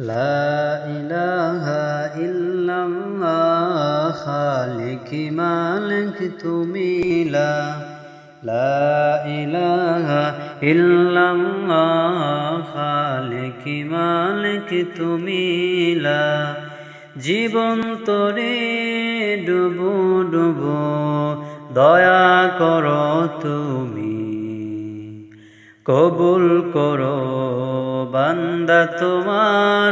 লা ইলাহা ইল্লাল্লাহ খালিক মালিক তুমি লা ইলাহা ইল্লাল্লাহ খালিক মালিক তুমি জীবন তরে ডুবো ডুবো দয়া করো তুমি কবুল করো বান্দা তোমার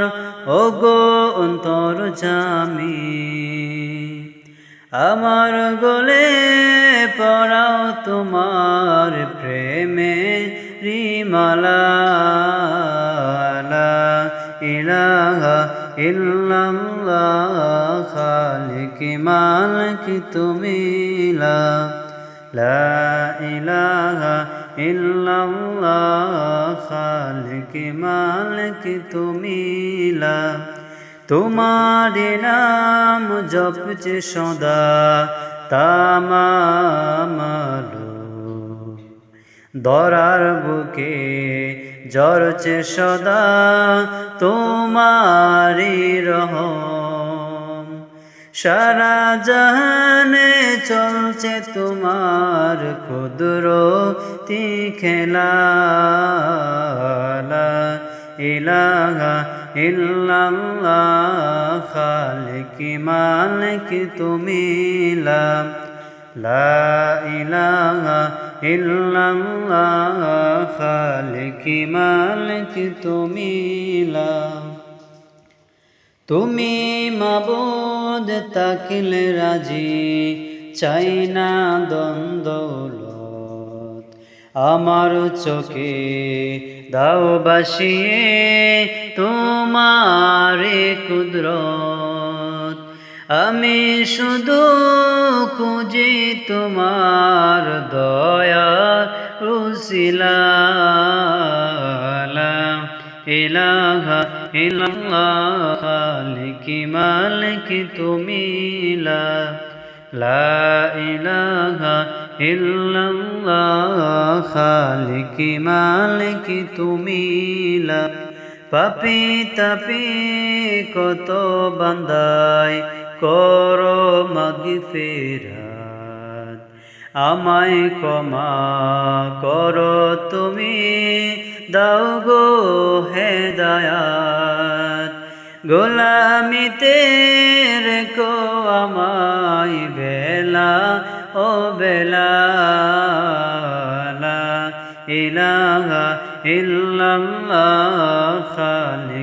ওগো অন্তর্যামী আমার গলে পড়াও তোমার প্রেমে রিমালা লা ইলাহা ইল্লাল্লাহ খালিক মালিক তুমি লা ইলাহা ইল্লাল্লাহ খালিক মালিক তুমি তোমার নাম জপছে সদা তামামালো দরার বুকে ঝরছে সদা তোমারি রহম সারা জাহানে চলছে তোমার কুদরতি খেলা লা ইলাহা ইল্লাল্লাহ খালিক মালিক তুমি লা ইলাহা ইল্লাল্লাহ খালিক মালিক তুমি তুমি মাবুদ তাকিলে রাজি চাই না দ্বন্দ্ব আমার চোখে দাও বাসিয়ে তোমারে কুদরত আমি শুধু খুঁজি তোমার দয়া উসিলা লা ইলাহা ইল্লাল্লাহ খালিক মালিক তুমি লা ইলাহা ইল্লাল্লাহ খালিক মালিক তুমি পাপী তাপী কত বান্দায় করো মাগফিরাত আমায় ক্ষমা করো তুমি দাও গো হেদায়াত গোলামিতে রেখো আমায় বেলা ও বেলা লা ইলাহা ইল্লাল্লাহ খালিক